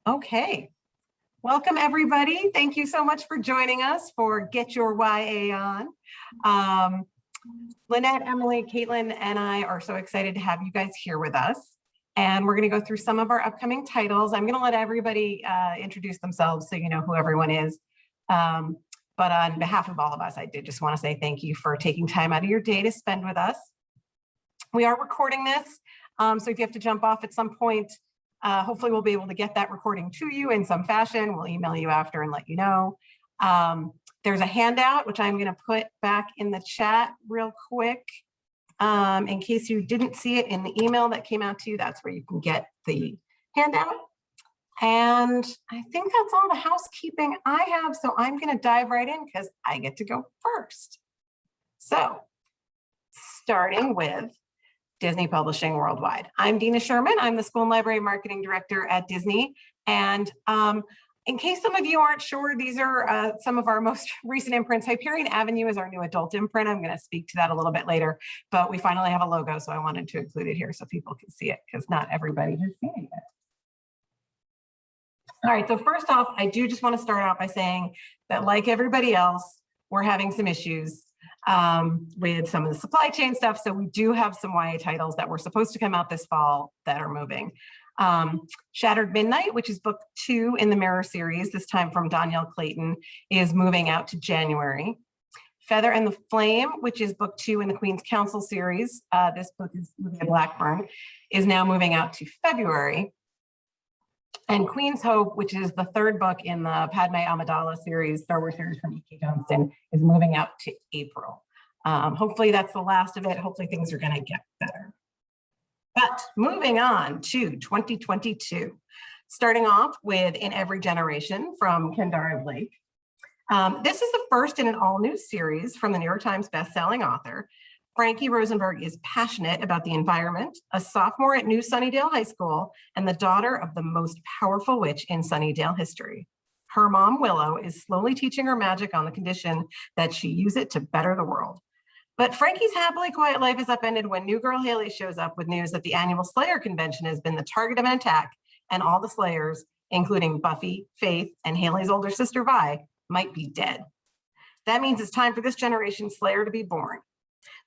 Okay, welcome everybody. Thank you so much for joining us for Get Your YA On. Lynette, Emily, Caitlin, and I are so excited to have you guys here with us. And we're going to go through some of our upcoming titles. I'm going to let everybody introduce themselves so you know who everyone is. But on behalf of all of us, I did just want to say thank you for taking time out of your day to spend with us. We are recording this, so if you have to jump off at some point, hopefully we'll be able to get that recording to you in some fashion. We'll email you after and let you know. There's a handout, which I'm going to put back in the chat real quick. In case you didn't see it in the email that came out to you, that's where you can get the handout. And I think that's all the housekeeping I have. So I'm going to dive right in because I get to go first. So starting with Disney Publishing Worldwide. I'm Dina Sherman. I'm the School and Library Marketing Director at Disney. And in case some of you aren't sure, these are some of our most recent imprints. Hyperion Avenue is our new adult imprint. I'm going to speak to that a little bit later, but we finally have a logo, so I wanted to include it here so people can see it because not everybody has seen it yet. All right, so first off, I do just want to start out by saying that like everybody else, we're having some issues with some of the supply chain stuff. So we do have some YA titles that were supposed to come out this fall that are moving. Shattered Midnight, which is book 2 in the Mirror series, this time from Danielle Clayton, is moving out to January. Feather and the Flame, which is book 2 in the Queen's Counsel series, this book is Olivia Blackburn, is now moving out to February. And Queen's Hope, which is the 3rd book in the Padme Amidala series, Star Wars series from E.K. Johnston, is moving out to April. Hopefully that's the last of it. Hopefully things are going to get better. But moving on to 2022, starting off with In Every Generation from Kendara Blake. This is the first in an all-new series from the New York Times bestselling author. Frankie Rosenberg is passionate about the environment, a sophomore at New Sunnydale High School, and the daughter of the most powerful witch in Sunnydale history. Her mom, Willow, is slowly teaching her magic on the condition that she use it to better the world. But Frankie's happily quiet life is upended when new girl Haley shows up with news that the annual Slayer convention has been the target of an attack, and all the Slayers, including Buffy, Faith, and Haley's older sister Vi, might be dead. That means it's time for this generation's Slayer to be born.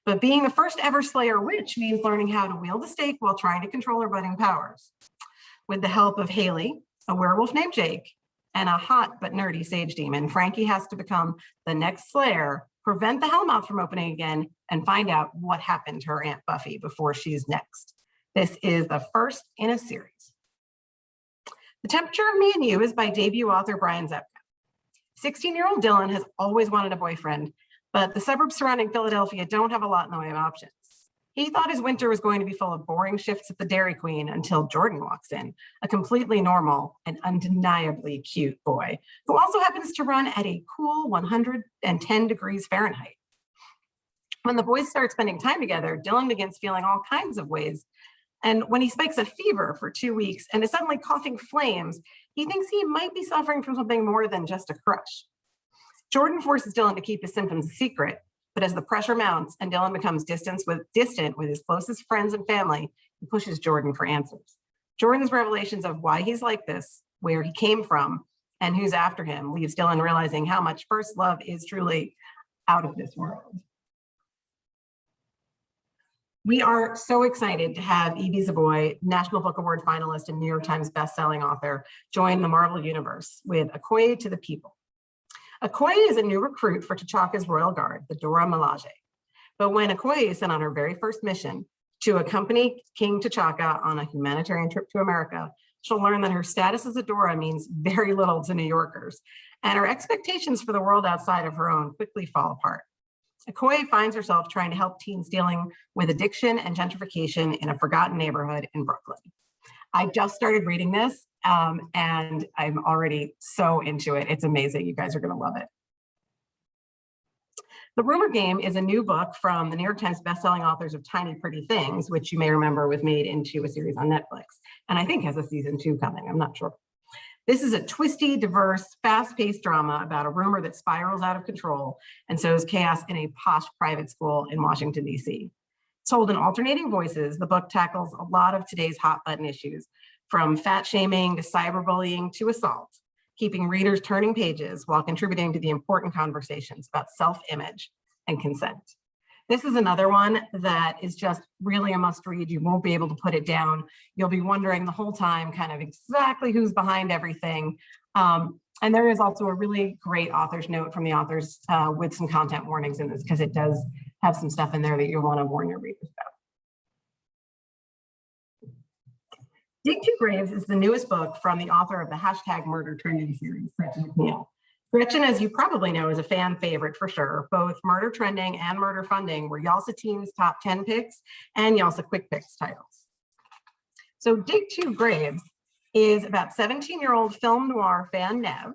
But being the first ever Slayer witch means learning how to wield a stake while trying to control her budding powers. With the help of Haley, a werewolf named Jake, and a hot but nerdy sage demon, Frankie has to become the next Slayer, prevent the Hellmouth from opening again, and find out what happened to her Aunt Buffy before she's next. This is the first in a series. The Temperature of Me and You is by debut author Brian Zepka. 16-year-old Dylan has always wanted a boyfriend, but the suburbs surrounding Philadelphia don't have a lot in the way of options. He thought his winter was going to be full of boring shifts at the Dairy Queen until Jordan walks in, a completely normal and undeniably cute boy, who also happens to run at a cool 110 degrees Fahrenheit. When the boys start spending time together, Dylan begins feeling all kinds of ways. And when he spikes a fever for 2 weeks and is suddenly coughing flames, he thinks he might be suffering from something more than just a crush. Jordan forces Dylan to keep his symptoms a secret, but as the pressure mounts and Dylan becomes distant with his closest friends and family, he pushes Jordan for answers. Jordan's revelations of why he's like this, where he came from, and who's after him leaves Dylan realizing how much first love is truly out of this world. We are so excited to have Evie Zaboy, National Book Award finalist and New York Times bestselling author, join the Marvel Universe with Okoye to the People. Okoye is a new recruit for T'Chaka's Royal Guard, the Dora Milaje. But when Okoye is sent on her very first mission to accompany King T'Chaka on a humanitarian trip to America, she'll learn that her status as a Dora means very little to New Yorkers, and her expectations for the world outside of her own quickly fall apart. Okoye finds herself trying to help teens dealing with addiction and gentrification in a forgotten neighborhood in Brooklyn. I just started reading this and I'm already so into it. It's amazing. You guys are going to love it. The Rumor Game is a new book from the New York Times bestselling authors of Tiny Pretty Things, which you may remember was made into a series on Netflix, and I think has a season 2 coming. I'm not sure. This is a twisty, diverse, fast-paced drama about a rumor that spirals out of control and sows chaos in a posh private school in Washington, D.C. Told in alternating voices, the book tackles a lot of today's hot button issues, from fat shaming to cyberbullying to assault, keeping readers turning pages while contributing to the important conversations about self-image and consent. This is another one that is just really a must read. You won't be able to put it down. You'll be wondering the whole time kind of exactly who's behind everything. And there is also a really great author's note from the authors with some content warnings in this, because it does have some stuff in there that you'll want to warn your readers about. Dig Two Graves is the newest book from the author of the #Murder Trending series, Gretchen McNeil. Gretchen, as you probably know, is a fan favorite for sure. Both Murder Trending and Murder Funding were YALSA Team's top 10 picks and YALSA Quick Picks titles. So Dig Two Graves is about 17-year-old film noir fan Nev.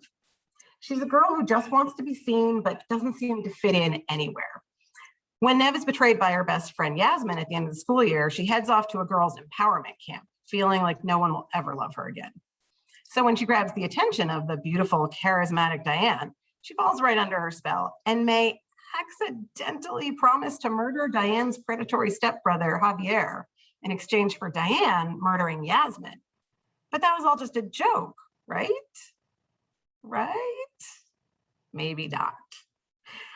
She's a girl who just wants to be seen, but doesn't seem to fit in anywhere. When Nev is betrayed by her best friend Yasmin at the end of the school year, she heads off to a girls' empowerment camp, feeling like no one will ever love her again. So when she grabs the attention of the beautiful, charismatic Diane, she falls right under her spell and may accidentally promise to murder Diane's predatory stepbrother, Javier, in exchange for Diane murdering Yasmin. But that was all just a joke, right? Right? Maybe not.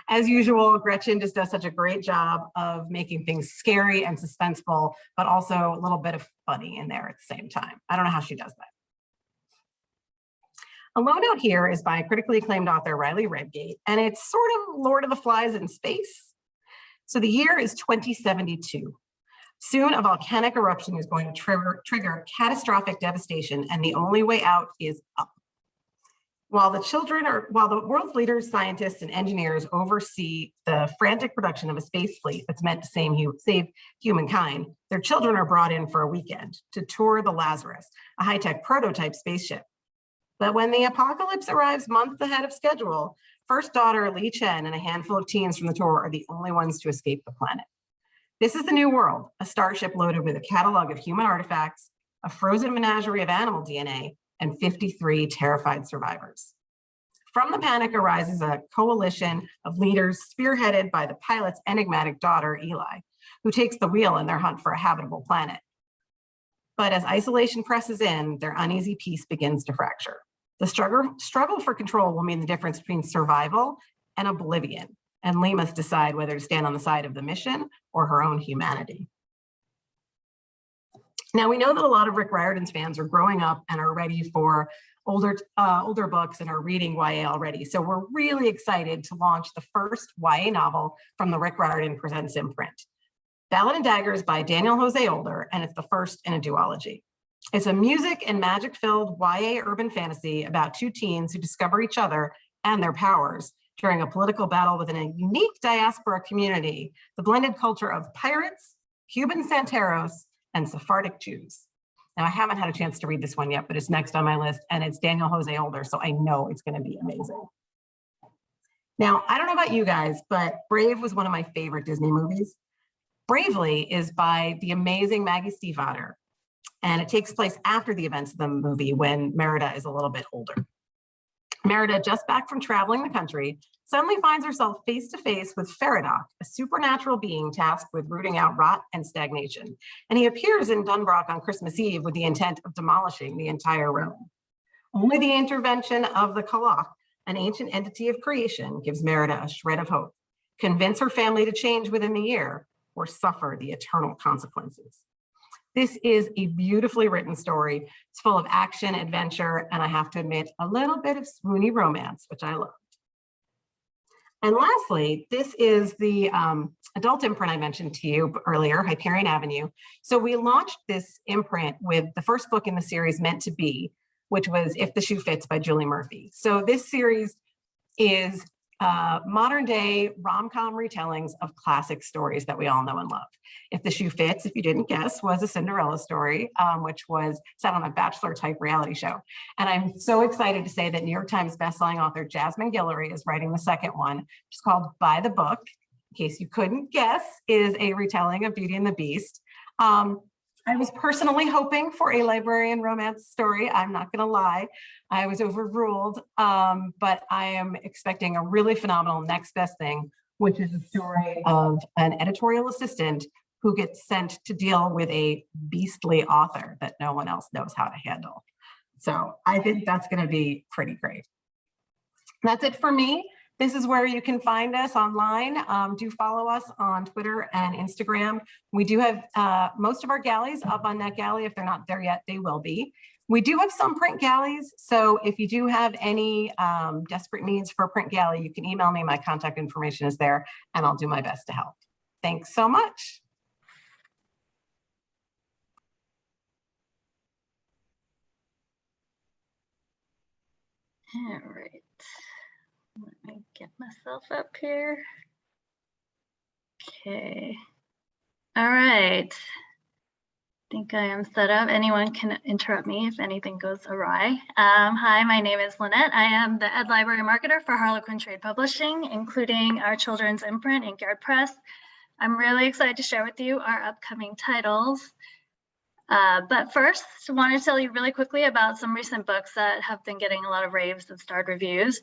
As usual, Gretchen just does such a great job of making things scary and suspenseful, but also a little bit of funny in there at the same time. I don't know how she does that. Alone Out Here is by critically acclaimed author Riley Redgate, and it's sort of Lord of the Flies in space. So the year is 2072. Soon, a volcanic eruption is going to trigger catastrophic devastation, and the only way out is up. While the world's leaders, scientists, and engineers oversee the frantic production of a space fleet that's meant to save humankind, their children are brought in for a weekend to tour the Lazarus, a high-tech prototype spaceship. But when the apocalypse arrives months ahead of schedule, first daughter Li Chen and a handful of teens from the tour are the only ones to escape the planet. This is the new world, a starship loaded with a catalog of human artifacts, a frozen menagerie of animal DNA, and 53 terrified survivors. From the panic arises a coalition of leaders spearheaded by the pilot's enigmatic daughter, Eli, who takes the wheel in their hunt for a habitable planet. But as isolation presses in, their uneasy peace begins to fracture. The struggle for control will mean the difference between survival and oblivion, and Lee must decide whether to stand on the side of the mission or her own humanity. Now, we know that a lot of Rick Riordan's fans are growing up and are ready for older books and are reading YA already. So we're really excited to launch the first YA novel from the Rick Riordan Presents imprint. Ballad and Daggers by Daniel Jose Older, and it's the first in a duology. It's a music and magic-filled YA urban fantasy about two teens who discover each other and their powers during a political battle within a unique diaspora community, the blended culture of pirates, Cuban Santeros, and Sephardic Jews. Now, I haven't had a chance to read this one yet, but it's next on my list, and it's Daniel Jose Older, so I know it's going to be amazing. Now, I don't know about you guys, but Brave was one of my favorite Disney movies. Bravely is by the amazing Maggie Stiefvater, and it takes place after the events of the movie when Merida is a little bit older. Merida, just back from traveling the country, suddenly finds herself face to face with Faradoc, a supernatural being tasked with rooting out rot and stagnation. And he appears in Dunbrock on Christmas Eve with the intent of demolishing the entire realm. Only the intervention of the Kalach, an ancient entity of creation, gives Merida a shred of hope. Convince her family to change within the year or suffer the eternal consequences. This is a beautifully written story. It's full of action, adventure, and I have to admit, a little bit of swoony romance, which I loved. And lastly, this is the adult imprint I mentioned to you earlier, Hyperion Avenue. So we launched this imprint with the first book in the series, Meant to Be, which was If the Shoe Fits by Julie Murphy. So this series is modern day rom-com retellings of classic stories that we all know and love. If the Shoe Fits, if you didn't guess, was a Cinderella story, which was set on a Bachelor type reality show. And I'm so excited to say that New York Times bestselling author Jasmine Guillory is writing the second one, which is called By the Book. In case you couldn't guess, is a retelling of Beauty and the Beast. I was personally hoping for a librarian romance story. I'm not going to lie. I was overruled, but I am expecting a really phenomenal next best thing, which is a story of an editorial assistant who gets sent to deal with a beastly author that no one else knows how to handle. So I think that's going to be pretty great. That's it for me. This is where you can find us online. Do follow us on Twitter and Instagram. We do have most of our galleys up on NetGalley. If they're not there yet, they will be. We do have some print galleys. So if you do have any desperate needs for a print galley, you can email me. My contact information is there, and I'll do my best to help. Thanks so much. All right. Let me get myself up here. Okay. All right. I think I am set up. Anyone can interrupt me if anything goes awry. Hi, my name is Lynette. I am the Ed Library Marketer for Harlequin Trade Publishing, including our children's imprint, Inkyard Press. I'm really excited to share with you our upcoming titles. But first, I want to tell you really quickly about some recent books that have been getting a lot of raves and starred reviews.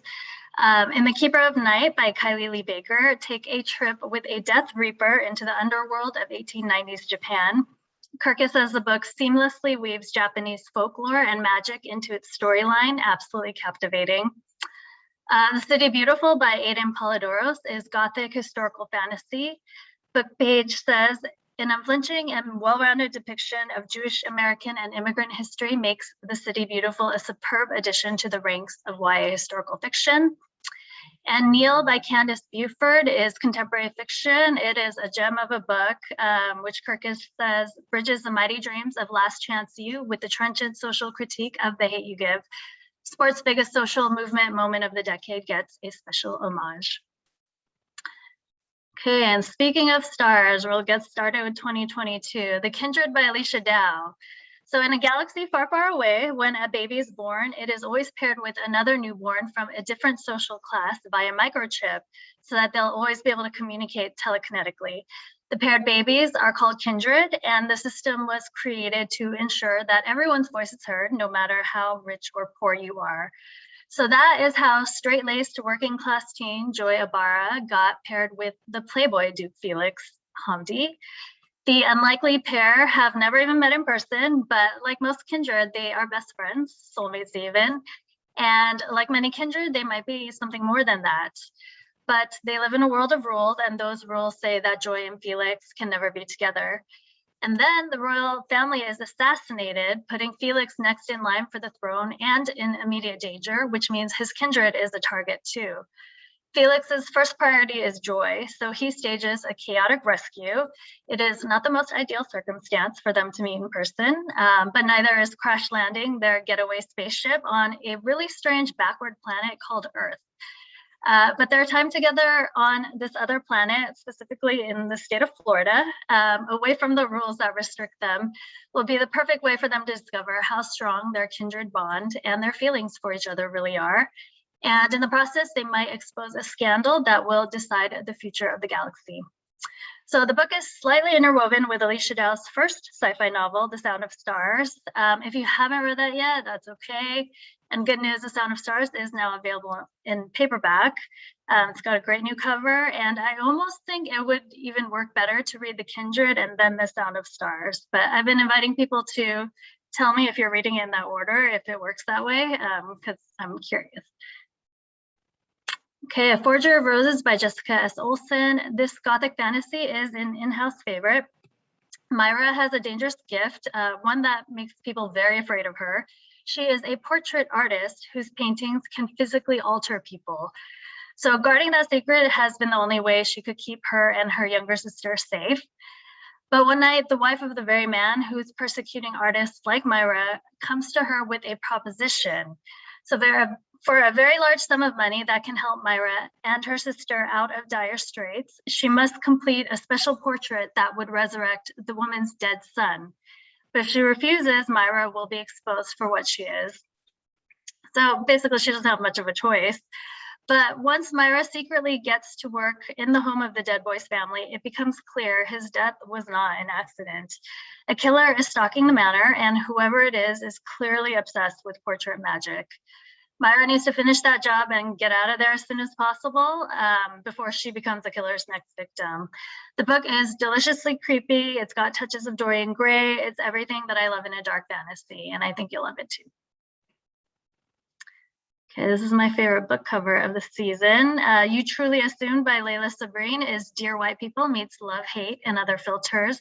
In The Keeper of Night by Kylie Lee Baker, take a trip with a Death Reaper into the underworld of 1890s Japan. Kirkus says the book seamlessly weaves Japanese folklore and magic into its storyline, absolutely captivating. The City Beautiful by Aidan Polidoros is Gothic historical fantasy. Book page says, an unflinching and well-rounded depiction of Jewish American and immigrant history makes The City Beautiful a superb addition to the ranks of YA historical fiction. And Neil by Candace Buford is contemporary fiction. It is a gem of a book, which Kirkus says bridges the mighty dreams of Last Chance U with the trenchant social critique of The Hate U Give. Sport's biggest social movement moment of the decade gets a special homage. Okay, and speaking of stars, we'll get started with 2022. The Kindred by Alicia Dow. So in a galaxy far, far away, when a baby is born, it is always paired with another newborn from a different social class via microchip, so that they'll always be able to communicate telekinetically. The paired babies are called Kindred, and the system was created to ensure that everyone's voice is heard, no matter how rich or poor you are. So that is how straight-laced working class teen Joy Ibarra got paired with the Playboy Duke Felix Hamdi. The unlikely pair have never even met in person, but like most kindred, they are best friends, soulmates even. And like many kindred, they might be something more than that. But they live in a world of rules, and those rules say that Joy and Felix can never be together. And then the royal family is assassinated, putting Felix next in line for the throne and in immediate danger, which means his kindred is a target too. Felix's first priority is Joy, so he stages a chaotic rescue. It is not the most ideal circumstance for them to meet in person, but neither is crash landing their getaway spaceship on a really strange backward planet called Earth. But their time together on this other planet, specifically in the state of Florida, away from the rules that restrict them, will be the perfect way for them to discover how strong their kindred bond and their feelings for each other really are. And in the process, they might expose a scandal that will decide the future of the galaxy. So the book is slightly interwoven with Alicia Dow's first sci-fi novel, The Sound of Stars. If you haven't read that yet, that's okay. And good news, The Sound of Stars is now available in paperback. It's got a great new cover, and I almost think it would even work better to read The Kindred and then The Sound of Stars. But I've been inviting people to tell me if you're reading it in that order, if it works that way, because I'm curious. Okay, A Forger of Roses by Jessica S. Olson. This gothic fantasy is an in-house favorite. Myra has a dangerous gift, one that makes people very afraid of her. She is a portrait artist whose paintings can physically alter people. So guarding that secret has been the only way she could keep her and her younger sister safe. But one night, the wife of the very man who's persecuting artists like Myra comes to her with a proposition. So for a very large sum of money that can help Myra and her sister out of dire straits, she must complete a special portrait that would resurrect the woman's dead son. But if she refuses, Myra will be exposed for what she is. So basically, she doesn't have much of a choice. But once Myra secretly gets to work in the home of the dead boy's family, it becomes clear his death was not an accident. A killer is stalking the manor, and whoever it is clearly obsessed with portrait magic. Myra needs to finish that job and get out of there as soon as possible before she becomes the killer's next victim. The book is deliciously creepy. It's got touches of Dorian Gray. It's everything that I love in a dark fantasy, and I think you'll love it too. Okay, this is my favorite book cover of the season. You Truly Assumed by Layla Sabrine is Dear White People meets Love, Hate, and Other Filters.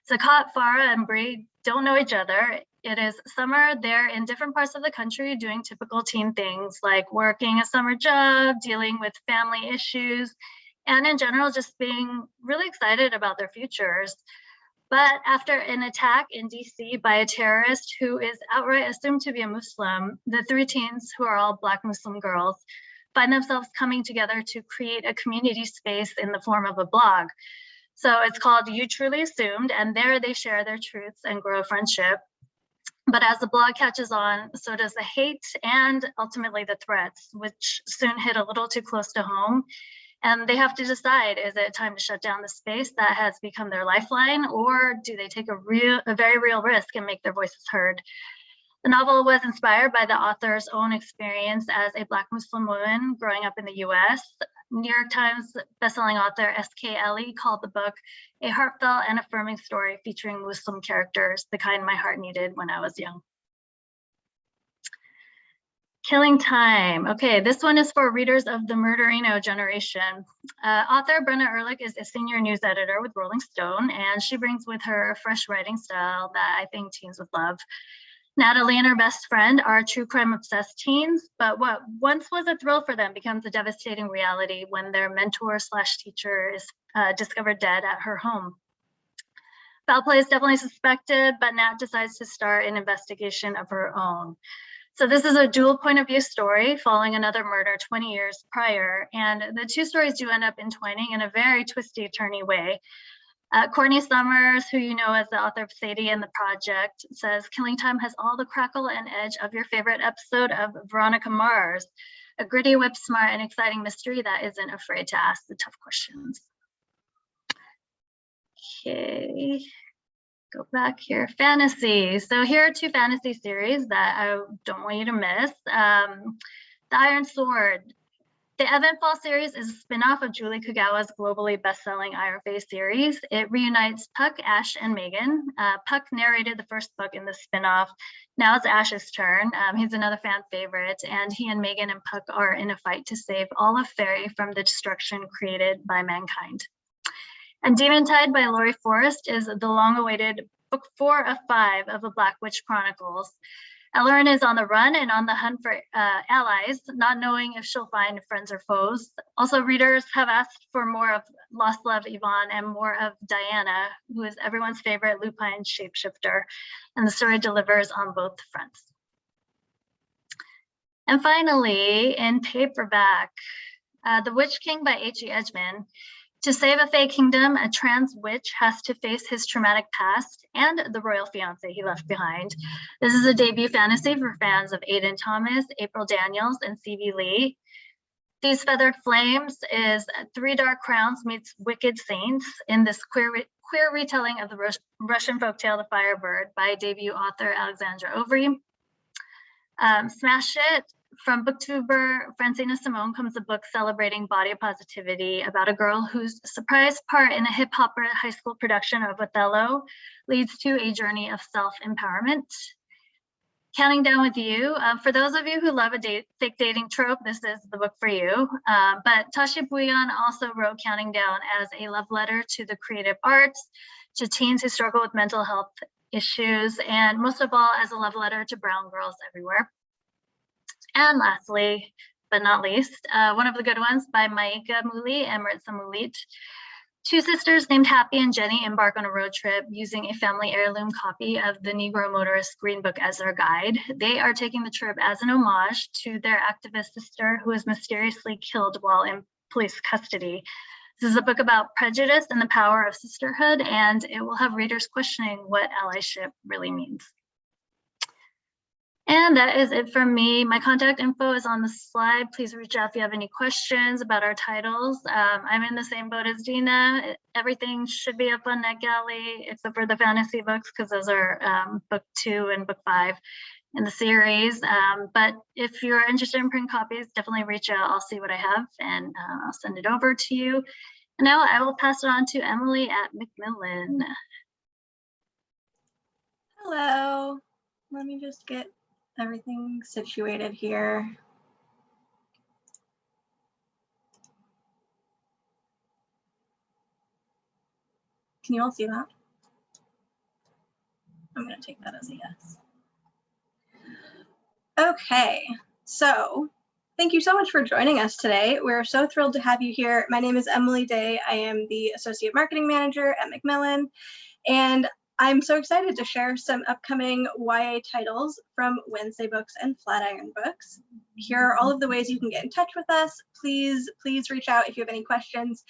Zakat, Farah, and Bree don't know each other. It is summer. They're in different parts of the country doing typical teen things like working a summer job, dealing with family issues, and in general, just being really excited about their futures. But after an attack in DC by a terrorist who is outright assumed to be a Muslim, the three teens, who are all Black Muslim girls, find themselves coming together to create a community space in the form of a blog. So it's called You Truly Assumed, and there they share their truths and grow friendship. But as the blog catches on, so does the hate and ultimately the threats, which soon hit a little too close to home. And they have to decide, is it time to shut down the space that has become their lifeline, or do they take a very real risk and make their voices heard? The novel was inspired by the author's own experience as a Black Muslim woman growing up in the US. New York Times bestselling author S.K. Ellie called the book a heartfelt and affirming story featuring Muslim characters, the kind my heart needed when I was young. Killing Time. Okay, this one is for readers of the Murderino generation. Author Brenna Ehrlich is a senior news editor with Rolling Stone, and she brings with her a fresh writing style that I think teens would love. Natalie and her best friend are true crime obsessed teens, but what once was a thrill for them becomes a devastating reality when their mentor / teacher is discovered dead at her home. Foul play is definitely suspected, but Nat decides to start an investigation of her own. So this is a dual point of view story following another murder 20 years prior, and the two stories do end up entwining in a very twisty, turny way. Courtney Summers, who you know as the author of Sadie and The Project, says Killing Time has all the crackle and edge of your favorite episode of Veronica Mars, a gritty, whip-smart, and exciting mystery that isn't afraid to ask the tough questions. Okay, go back here. Fantasy. So here are two fantasy series that I don't want you to miss. The Iron Sword. The Eventfall series is a spin-off of Julie Kagawa's globally best-selling IRFA series. It reunites Puck, Ash, and Megan. Puck narrated the first book in the spin-off. Now it's Ash's turn. He's another fan favorite, and he and Megan and Puck are in a fight to save all of Fairy from the destruction created by mankind. And Demon Tide by Laurie Forrest is the long-awaited book 4 of 5 of the Black Witch Chronicles. Ellerin is on the run and on the hunt for allies, not knowing if she'll find friends or foes. Also, readers have asked for more of Lost Love Yvonne and more of Diana, who is everyone's favorite lupine shapeshifter, and the story delivers on both fronts. And finally, in paperback, The Witch King by H.E. Edgman. To save a Fae kingdom, a trans witch has to face his traumatic past and the royal fiance he left behind. This is a debut fantasy for fans of Aidan Thomas, April Daniels, and C.V. Lee. These Feathered Flames is Three Dark Crowns meets Wicked Saints in this queer retelling of the Russian folktale The Firebird by debut author Alexandra Overy. Smash It. From booktuber Francina Simone comes a book celebrating body positivity about a girl whose surprise part in a hip-hop high school production of Othello leads to a journey of self-empowerment. Counting Down with You. For those of you who love a fake dating trope, this is the book for you. But Tashi Bouillon also wrote Counting Down as a love letter to the creative arts, to teens who struggle with mental health issues, and most of all, as a love letter to brown girls everywhere. And lastly, but not least, one of the good ones by Maika Muli and Maritza Mulit. Two sisters named Happy and Jenny embark on a road trip using a family heirloom copy of the Negro Motorist Green Book as their guide. They are taking the trip as an homage to their activist sister who was mysteriously killed while in police custody. This is a book about prejudice and the power of sisterhood, and it will have readers questioning what allyship really means. And that is it from me. My contact info is on the slide. Please reach out if you have any questions about our titles. I'm in the same boat as Dina. Everything should be up on NetGalley except for the fantasy books, because those are book 2 and book 5. in the series. But if you're interested in print copies, definitely reach out. I'll see what I have and I'll send it over to you. And now I will pass it on to Emily at Macmillan. Hello. Let me just get everything situated here. Can you all see that? I'm going to take that as a yes. Okay, so thank you so much for joining us today. We're so thrilled to have you here. My name is Emily Day. I am the Associate Marketing Manager at Macmillan, and I'm so excited to share some upcoming YA titles from Wednesday Books and Flatiron Books. Here are all of the ways you can get in touch with us. Please reach out if you have any questions.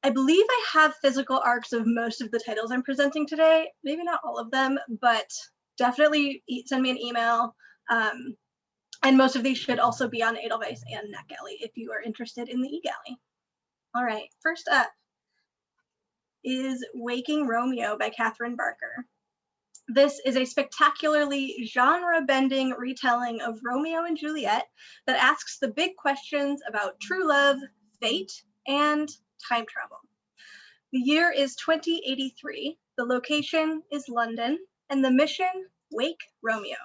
I believe I have physical arcs of most of the titles I'm presenting today, maybe not all of them, but definitely send me an email. And most of these should also be on Edelweiss and NetGalley if you are interested in the eGalley. All right, first up is Waking Romeo by Catherine Barker. This is a spectacularly genre-bending retelling of Romeo and Juliet that asks the big questions about true love, fate, and time travel. The year is 2083, the location is London, and the mission, Wake Romeo.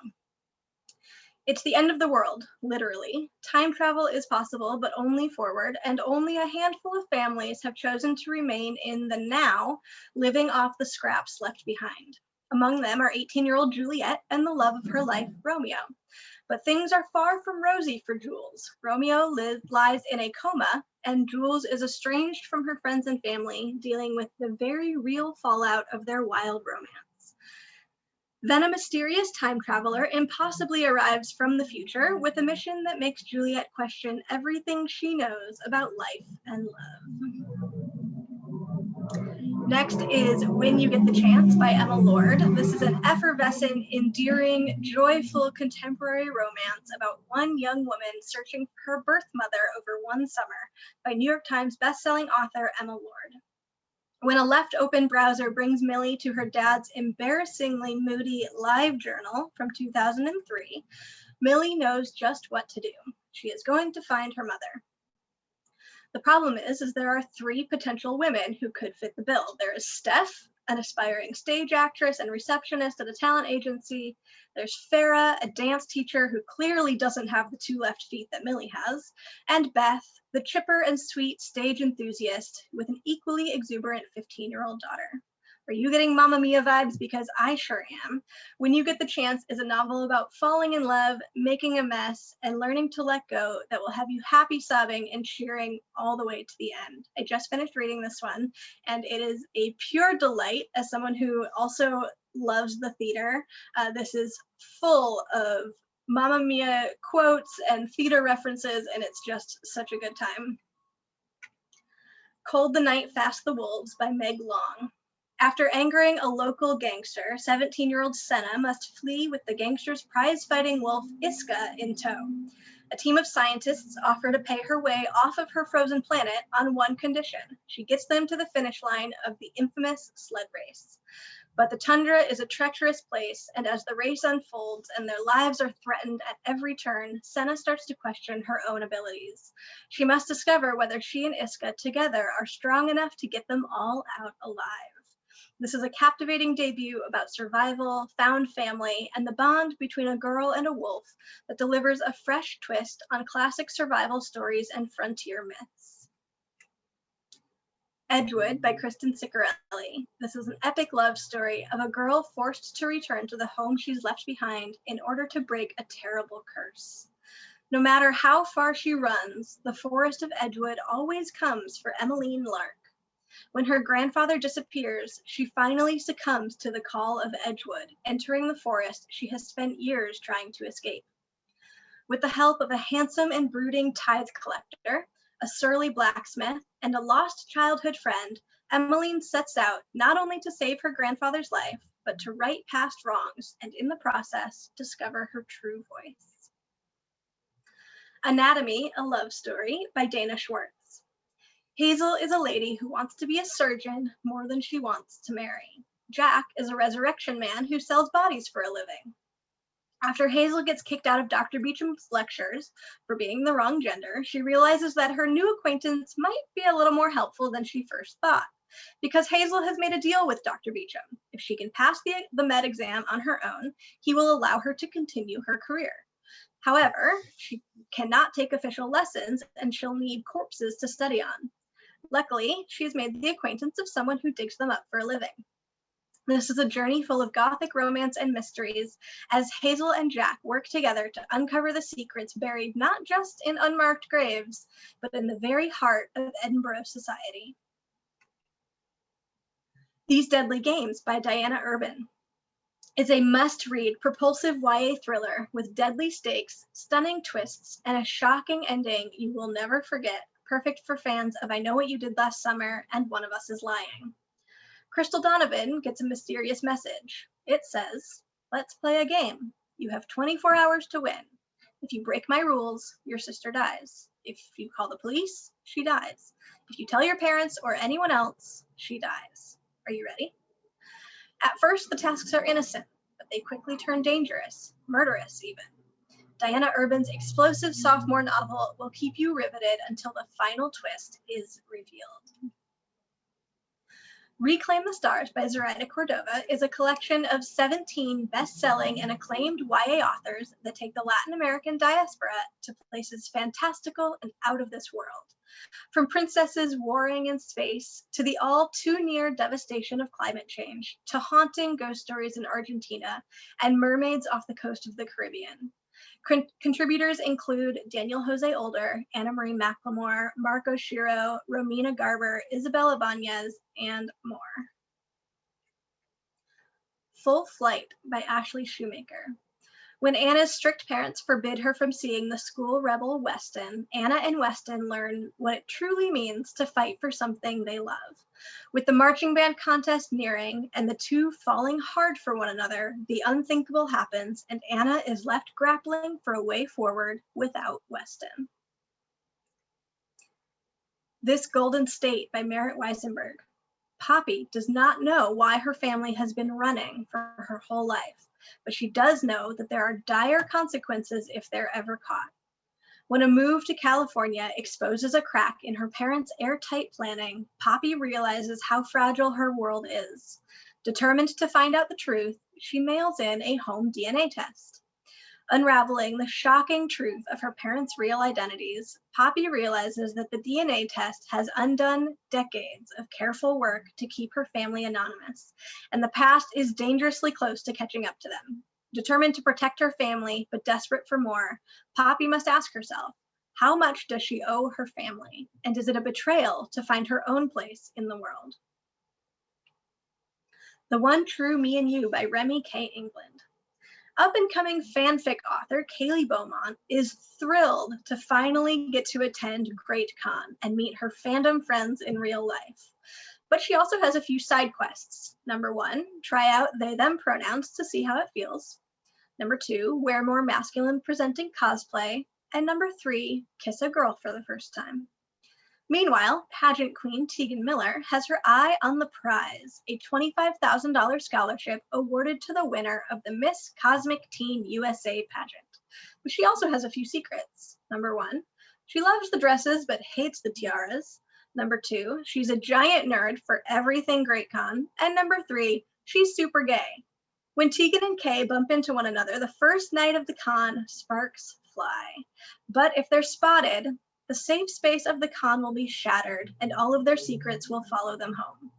It's the end of the world, literally. Time travel is possible, but only forward, and only a handful of families have chosen to remain in the now, living off the scraps left behind. Among them are 18-year-old Juliet and the love of her life, Romeo. But things are far from rosy for Jules. Romeo lies in a coma, and Jules is estranged from her friends and family, dealing with the very real fallout of their wild romance. Then a mysterious time traveler impossibly arrives from the future with a mission that makes Juliet question everything she knows about life and love. Next is When You Get the Chance by Emma Lord. This is an effervescent, endearing, joyful contemporary romance about one young woman searching for her birth mother over one summer by New York Times bestselling author Emma Lord. When a left open browser brings Millie to her dad's embarrassingly moody live journal from 2003, Millie knows just what to do. She is going to find her mother. The problem is there are three potential women who could fit the bill. There is Steph, an aspiring stage actress and receptionist at a talent agency. There's Farah, a dance teacher who clearly doesn't have the two left feet that Millie has. And Beth, the chipper and sweet stage enthusiast with an equally exuberant 15-year-old daughter. Are you getting Mamma Mia vibes? Because I sure am. When You Get the Chance is a novel about falling in love, making a mess, and learning to let go that will have you happy sobbing and cheering all the way to the end. I just finished reading this one, and it is a pure delight as someone who also loves the theater. This is full of Mamma Mia quotes and theater references, and it's just such a good time. Cold the Night, Fast the Wolves by Meg Long. After angering a local gangster, 17-year-old Senna must flee with the gangster's prize-fighting wolf, Iska, in tow. A team of scientists offer to pay her way off of her frozen planet on one condition. She gets them to the finish line of the infamous sled race. But the tundra is a treacherous place, and as the race unfolds and their lives are threatened at every turn, Senna starts to question her own abilities. She must discover whether she and Iska together are strong enough to get them all out alive. This is a captivating debut about survival, found family, and the bond between a girl and a wolf that delivers a fresh twist on classic survival stories and frontier myths. Edgewood by Kristen Ciccarelli. This is an epic love story of a girl forced to return to the home she's left behind in order to break a terrible curse. No matter how far she runs, the forest of Edgewood always comes for Emmeline Lark. When her grandfather disappears, she finally succumbs to the call of Edgewood, entering the forest she has spent years trying to escape. With the help of a handsome and brooding tithe collector, a surly blacksmith, and a lost childhood friend, Emmeline sets out not only to save her grandfather's life, but to right past wrongs and in the process, discover her true voice. Anatomy, a Love Story by Dana Schwartz. Hazel is a lady who wants to be a surgeon more than she wants to marry. Jack is a resurrection man who sells bodies for a living. After Hazel gets kicked out of Dr. Beecham's lectures for being the wrong gender, she realizes that her new acquaintance might be a little more helpful than she first thought, because Hazel has made a deal with Dr. Beecham. If she can pass the med exam on her own, he will allow her to continue her career. However, she cannot take official lessons and she'll need corpses to study on. Luckily, she's made the acquaintance of someone who digs them up for a living. This is a journey full of gothic romance and mysteries as Hazel and Jack work together to uncover the secrets buried not just in unmarked graves, but in the very heart of Edinburgh society. These Deadly Games by Diana Urban is a must-read, propulsive YA thriller with deadly stakes, stunning twists, and a shocking ending you will never forget, perfect for fans of I Know What You Did Last Summer and One of Us is Lying. Crystal Donovan gets a mysterious message. It says, "Let's play a game. You have 24 hours to win. If you break my rules, your sister dies. If you call the police, she dies. If you tell your parents or anyone else, she dies. Are you ready?" At first, the tasks are innocent, but they quickly turn dangerous, murderous even. Diana Urban's explosive sophomore novel will keep you riveted until the final twist is revealed. Reclaim the Stars by Zoraida Cordova is a collection of 17 best-selling and acclaimed YA authors that take the Latin American diaspora to places fantastical and out of this world. From princesses warring in space, to the all too near devastation of climate change, to haunting ghost stories in Argentina and mermaids off the coast of the Caribbean. Contributors include Daniel Jose Older, Anna Marie McLemore, Marco Shiro, Romina Garber, Isabel Ibanez, and more. Full Flight by Ashley Shoemaker. When Anna's strict parents forbid her from seeing the school rebel Weston, Anna and Weston learn what it truly means to fight for something they love. With the marching band contest nearing and the two falling hard for one another, the unthinkable happens and Anna is left grappling for a way forward without Weston. This Golden State by Merritt Weisenberg. Poppy does not know why her family has been running for her whole life, but she does know that there are dire consequences if they're ever caught. When a move to California exposes a crack in her parents' airtight planning, Poppy realizes how fragile her world is. Determined to find out the truth, she mails in a home DNA test. Unraveling the shocking truth of her parents' real identities, Poppy realizes that the DNA test has undone decades of careful work to keep her family anonymous, and the past is dangerously close to catching up to them. Determined to protect her family, but desperate for more, Poppy must ask herself, how much does she owe her family? And is it a betrayal to find her own place in the world? The One True Me and You by Remy K. England. Up-and-coming fanfic author Kaylee Beaumont is thrilled to finally get to attend Great Con and meet her fandom friends in real life. But she also has a few side quests. Number 1, try out they/them pronouns to see how it feels. Number 2, wear more masculine presenting cosplay. And number 3, kiss a girl for the first time. Meanwhile, pageant queen Tegan Miller has her eye on the prize, a $25,000 scholarship awarded to the winner of the Miss Cosmic Teen USA pageant. But she also has a few secrets. Number 1, she loves the dresses but hates the tiaras. Number 2, she's a giant nerd for everything GreatCon. And number 3, she's super gay. When Tegan and Kay bump into one another, the first night of the con, sparks fly. But if they're spotted, the safe space of the con will be shattered and all of their secrets will follow them home.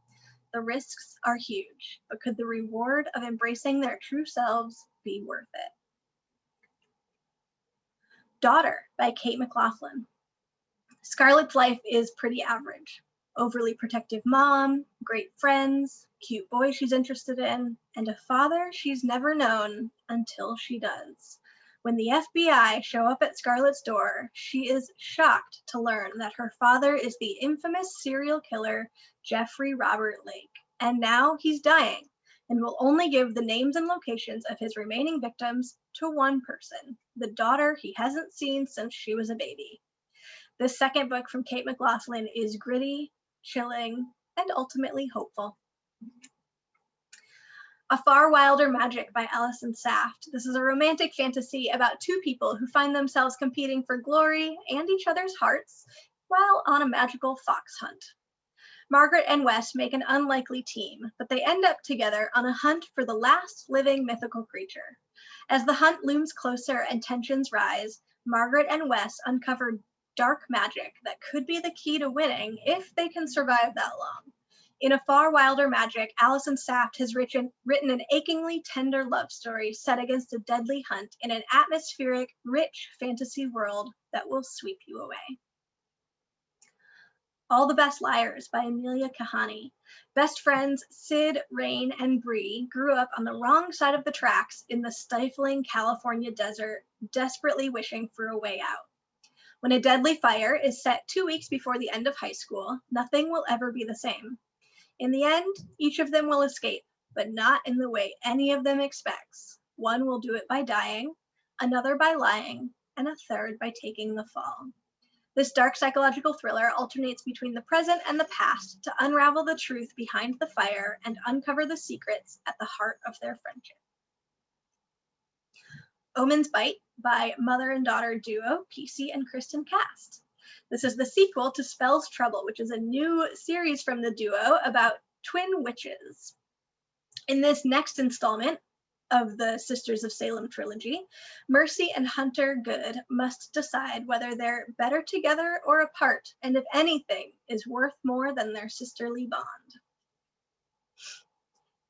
The risks are huge, but could the reward of embracing their true selves be worth it? Daughter by Kate McLaughlin. Scarlett's life is pretty average. Overly protective mom, great friends, cute boy she's interested in, and a father she's never known until she does. When the FBI show up at Scarlett's door, she is shocked to learn that her father is the infamous serial killer Jeffrey Robert Lake, and now he's dying and will only give the names and locations of his remaining victims to one person, the daughter he hasn't seen since she was a baby. This second book from Kate McLaughlin is gritty, chilling, and ultimately hopeful. A Far Wilder Magic by Alison Saft. This is a romantic fantasy about two people who find themselves competing for glory and each other's hearts while on a magical fox hunt. Margaret and Wes make an unlikely team, but they end up together on a hunt for the last living mythical creature. As the hunt looms closer and tensions rise, Margaret and Wes uncover dark magic that could be the key to winning if they can survive that long. In A Far Wilder Magic, Alison Saft has written an achingly tender love story set against a deadly hunt in an atmospheric, rich fantasy world that will sweep you away. All the Best Liars by Amelia Kahane. Best friends Sid, Rain, and Bree grew up on the wrong side of the tracks in the stifling California desert, desperately wishing for a way out. When a deadly fire is set 2 weeks before the end of high school, nothing will ever be the same. In the end, each of them will escape, but not in the way any of them expects. One will do it by dying, another by lying, and a third by taking the fall. This dark psychological thriller alternates between the present and the past to unravel the truth behind the fire and uncover the secrets at the heart of their friendship. Omen's Bite by mother and daughter duo PC and Kristen Cast. This is the sequel to Spell's Trouble, which is a new series from the duo about twin witches. In this next installment of the Sisters of Salem trilogy, Mercy and Hunter Good must decide whether they're better together or apart, and if anything is worth more than their sisterly bond.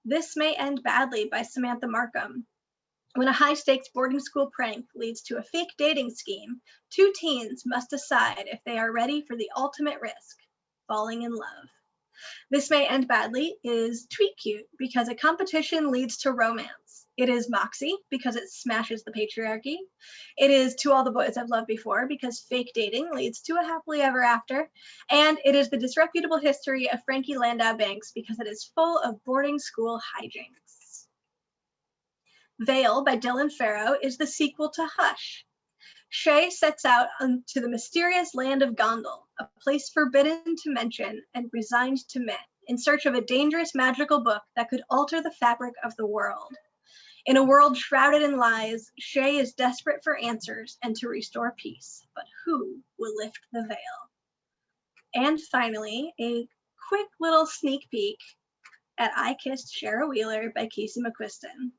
This May End Badly by Samantha Markham. When a high-stakes boarding school prank leads to a fake dating scheme, two teens must decide if they are ready for the ultimate risk, falling in love. This May End Badly is Tweet Cute because a competition leads to romance. It is Moxie because it smashes the patriarchy. It is To All the Boys I've Loved Before because fake dating leads to a happily ever after. And it is The Disreputable History of Frankie Landau Banks because it is full of boarding school hijinks. Veil by Dylan Farrow is the sequel to Hush. Shay sets out to the mysterious land of Gondal, a place forbidden to mention and resigned to men, in search of a dangerous magical book that could alter the fabric of the world. In a world shrouded in lies, Shay is desperate for answers and to restore peace, but who will lift the veil? And finally, a quick little sneak peek at I Kissed Shara Wheeler by Casey McQuiston.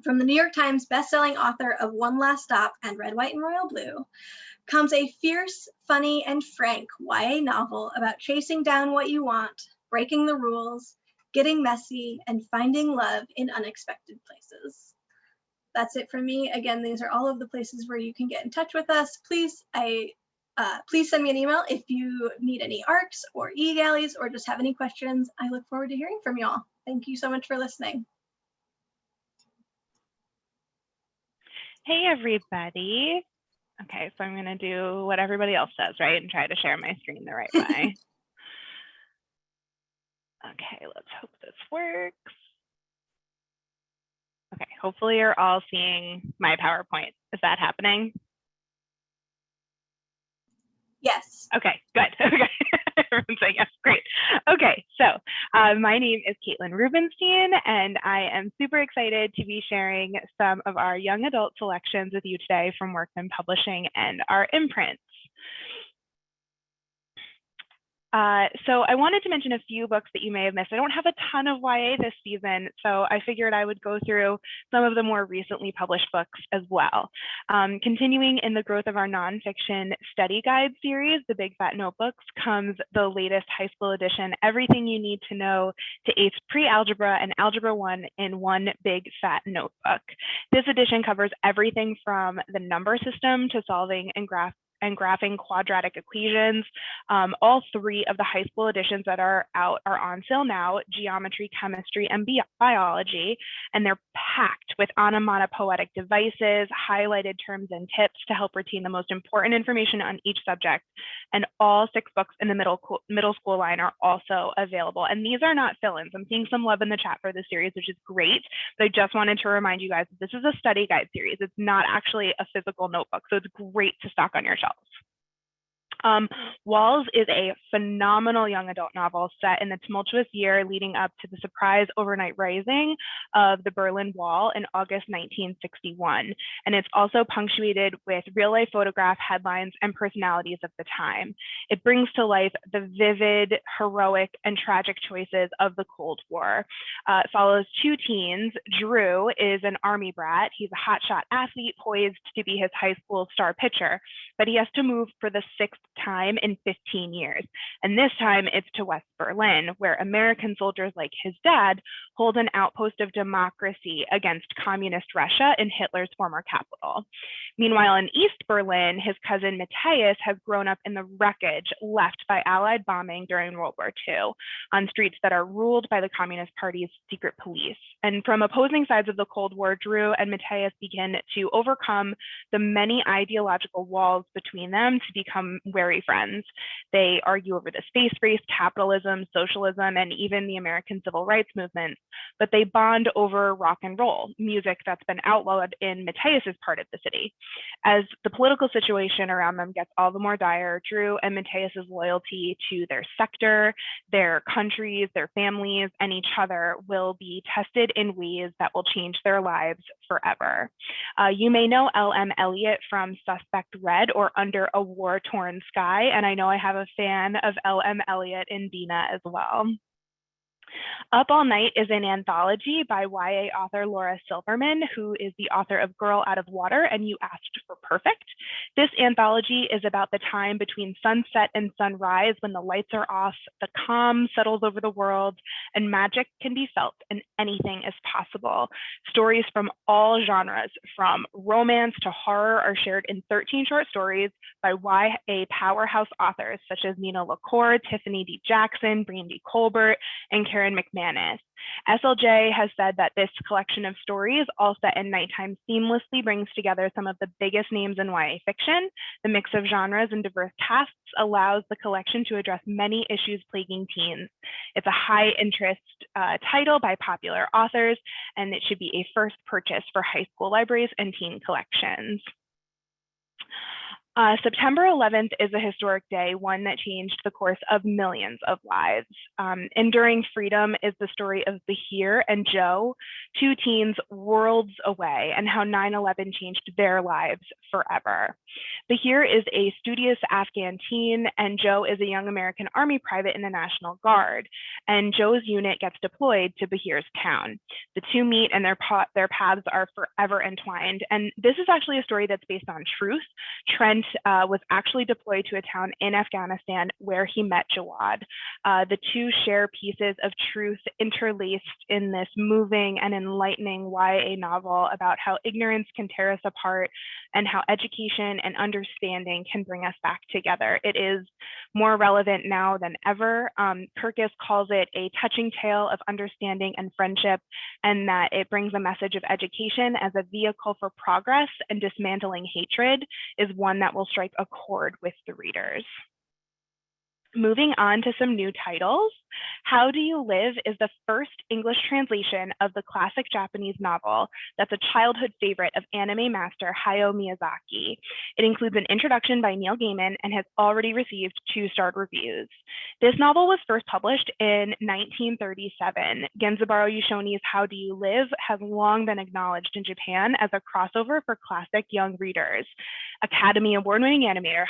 From the New York Times bestselling author of One Last Stop and Red, White, and Royal Blue comes a fierce, funny, and frank YA novel about chasing down what you want, breaking the rules, getting messy, and finding love in unexpected places. That's it from me. Again, these are all of the places where you can get in touch with us. Please send me an email if you need any ARCs or e-galleys or just have any questions. I look forward to hearing from y'all. Thank you so much for listening. Hey, everybody. Okay, so I'm going to do what everybody else does, right? And try to share my screen the right way. Okay, let's hope this works. Okay, hopefully you're all seeing my PowerPoint. Is that happening? Yes. Okay, good. Okay. Everyone's saying yes, great. Okay, so my name is Caitlin Rubenstein, and I am super excited to be sharing some of our young adult selections with you today from Workman Publishing and our imprints. So I wanted to mention a few books that you may have missed. I don't have a ton of YA this season, so I figured I would go through some of the more recently published books as well. Continuing in the growth of our nonfiction study guide series, The Big Fat Notebooks, comes the latest high school edition, Everything You Need to Know to Ace Pre-Algebra and Algebra 1 in One Big Fat Notebook. This edition covers everything from the number system to solving and graphing quadratic equations. All three of the high school editions that are out are on sale now: geometry, chemistry, and biology, and they're packed with onomatopoetic devices, highlighted terms, and tips to help retain the most important information on each subject. And all 6 books in the middle school line are also available. And these are not fill-ins. I'm seeing some love in the chat for this series, which is great, but I just wanted to remind you guys that this is a study guide series. It's not actually a physical notebook, so it's great to stock on your shelf. Walls is a phenomenal young adult novel set in the tumultuous year leading up to the surprise overnight rising of the Berlin Wall in August 1961. And it's also punctuated with real-life photograph headlines and personalities of the time. It brings to life the vivid, heroic, and tragic choices of the Cold War. It follows two teens. Drew is an Army brat. He's a hotshot athlete poised to be his high school star pitcher, but he has to move for the sixth time in 15 years. And this time it's to West Berlin, where American soldiers like his dad hold an outpost of democracy against communist Russia in Hitler's former capital. Meanwhile, in East Berlin, his cousin Matthias has grown up in the wreckage left by Allied bombing during World War II on streets that are ruled by the Communist Party's secret police. And from opposing sides of the Cold War, Drew and Matthias begin to overcome the many ideological walls between them to become wary friends. They argue over the space race, capitalism, socialism, and even the American civil rights movement, but they bond over rock and roll, music that's been outlawed in Matthias's part of the city. As the political situation around them gets all the more dire, Drew and Matthias's loyalty to their sector, their countries, their families, and each other will be tested in ways that will change their lives forever. You may know L.M. Eliot from Suspect Red or Under a War-Torn Sky, and I know I have a fan of L.M. Eliot in Dina as well. Up All Night is an anthology by YA author Laura Silverman, who is the author of Girl Out of Water and You Asked for Perfect. This anthology is about the time between sunset and sunrise when the lights are off, the calm settles over the world, and magic can be felt and anything is possible. Stories from all genres, from romance to horror, are shared in 13 short stories by YA powerhouse authors such as Nina LaCour, Tiffany D. Jackson, Brandy Colbert, and Karen McManus. SLJ has said that this collection of stories, all set in nighttime, seamlessly brings together some of the biggest names in YA fiction. The mix of genres and diverse casts allows the collection to address many issues plaguing teens. It's a high interest title by popular authors, and it should be a first purchase for high school libraries and teen collections. September 11th is a historic day, one that changed the course of millions of lives. Enduring Freedom is the story of Bahir and Joe, two teens worlds away, and how 9/11 changed their lives forever. Bahir is a studious Afghan teen, and Joe is a young American Army private in the National Guard. And Joe's unit gets deployed to Bahir's town. The two meet, and their paths are forever entwined. And this is actually a story that's based on truth. Trent was actually deployed to a town in Afghanistan where he met Jawad. The two share pieces of truth interlaced in this moving and enlightening YA novel about how ignorance can tear us apart and how education and understanding can bring us back together. It is more relevant now than ever. Kirkus calls it a touching tale of understanding and friendship, and that it brings a message of education as a vehicle for progress, and dismantling hatred is one that will strike a chord with the readers. Moving on to some new titles. How Do You Live is the first English translation of the classic Japanese novel that's a childhood favorite of anime master Hayao Miyazaki. It includes an introduction by Neil Gaiman and has already received 2-star reviews. This novel was first published in 1937. Genzaburo Yoshoni's How Do You Live has long been acknowledged in Japan as a crossover for classic young readers. Academy Award-winning animator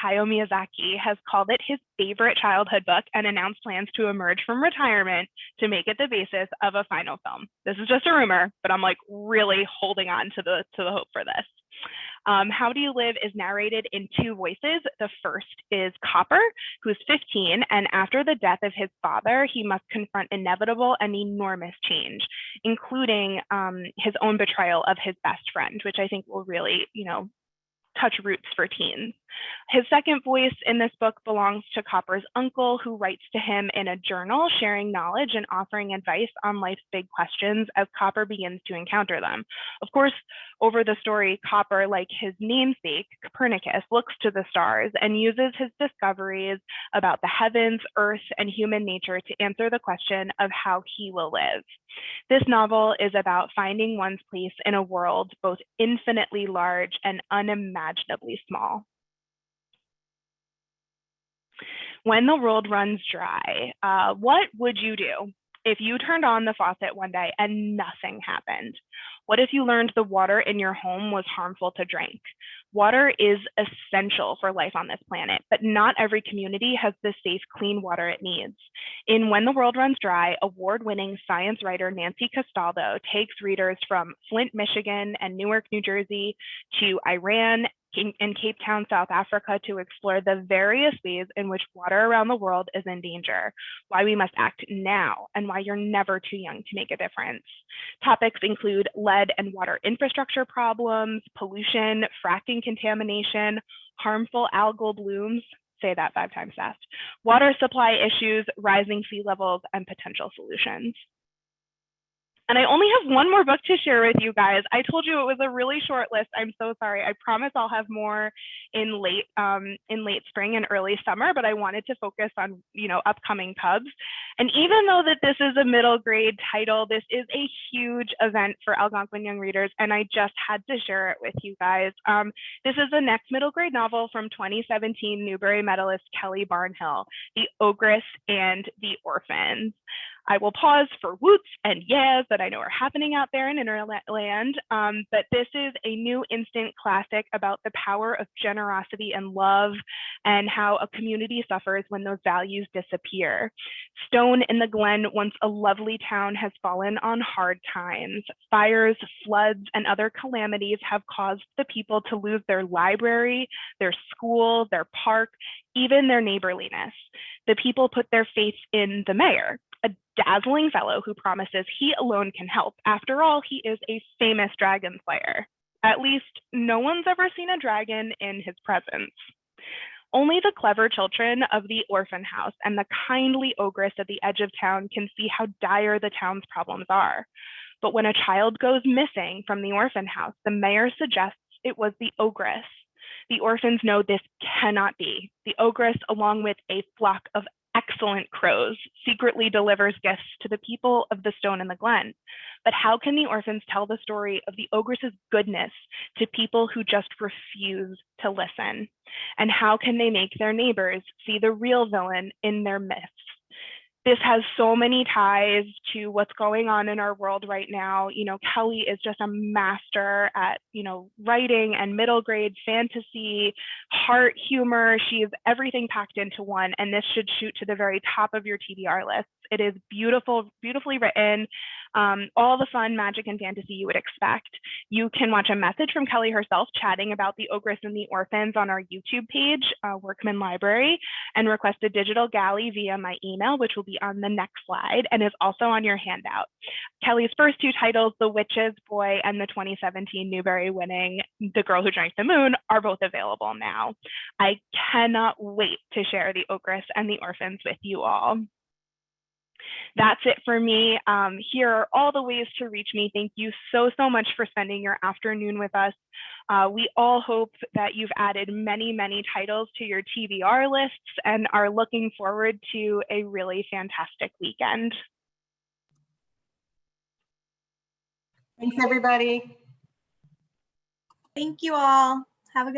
Hayao Miyazaki has called it his favorite childhood book and announced plans to emerge from retirement to make it the basis of a final film. This is just a rumor, but I'm like really holding on to the hope for this. How Do You Live is narrated in 2 voices. The first is Copper, who's 15, and after the death of his father, he must confront inevitable and enormous change, including his own betrayal of his best friend, which I think will really, touch roots for teens. His second voice in this book belongs to Copper's uncle, who writes to him in a journal, sharing knowledge and offering advice on life's big questions as Copper begins to encounter them. Of course, over the story, Copper, like his namesake, Copernicus, looks to the stars and uses his discoveries about the heavens, earth, and human nature to answer the question of how he will live. This novel is about finding one's place in a world both infinitely large and unimaginably small. When the world runs dry, what would you do if you turned on the faucet one day and nothing happened? What if you learned the water in your home was harmful to drink? Water is essential for life on this planet, but not every community has the safe, clean water it needs. In When the World Runs Dry, award-winning science writer Nancy Castaldo takes readers from Flint, Michigan, and Newark, New Jersey, to Iran and Cape Town, South Africa, to explore the various ways in which water around the world is in danger, why we must act now, and why you're never too young to make a difference. Topics include lead and water infrastructure problems, pollution, fracking contamination, harmful algal blooms, say that 5 times fast, water supply issues, rising sea levels, and potential solutions. And I only have one more book to share with you guys. I told you it was a really short list. I'm so sorry. I promise I'll have more in late spring and early summer, but I wanted to focus on, upcoming pubs. And even though that this is a middle grade title, this is a huge event for Algonquin young readers, and I just had to share it with you guys. This is the next middle grade novel from 2017 Newbery medalist Kelly Barnhill, The Ogress and the Orphans. I will pause for whoops and yes that I know are happening out there in Interland, but this is a new instant classic about the power of generosity and love and how a community suffers when those values disappear. Stone in the Glen, once a lovely town, has fallen on hard times. Fires, floods, and other calamities have caused the people to lose their library, their school, their park, even their neighborliness. The people put their faith in the mayor, a dazzling fellow who promises he alone can help. After all, he is a famous dragon slayer. At least no one's ever seen a dragon in his presence. Only the clever children of the orphan house and the kindly ogress at the edge of town can see how dire the town's problems are. But when a child goes missing from the orphan house, the mayor suggests it was the ogress. The orphans know this cannot be. The ogress, along with a flock of excellent crows, secretly delivers gifts to the people of the Stone in the Glen. But how can the orphans tell the story of the ogress's goodness to people who just refuse to listen? And how can they make their neighbors see the real villain in their myths? This has so many ties to what's going on in our world right now. Kelly is just a master at, writing and middle grade fantasy, heart, humor. She's everything packed into one, and this should shoot to the very top of your TBR list. It is beautiful, beautifully written, all the fun magic and fantasy you would expect. You can watch a message from Kelly herself chatting about the ogress and the orphans on our YouTube page, Workman Library, and request a digital galley via my email, which will be on the next slide and is also on your handout. Kelly's first 2 titles, The Witch's Boy and the 2017 Newbery winning The Girl Who Drank the Moon, are both available now. I cannot wait to share The Ogress and the Orphans with you all. That's it for me. Here are all the ways to reach me. Thank you so much for spending your afternoon with us. We all hope that you've added many, many titles to your TBR lists and are looking forward to a really fantastic weekend. Thanks, everybody. Thank you all. Have a good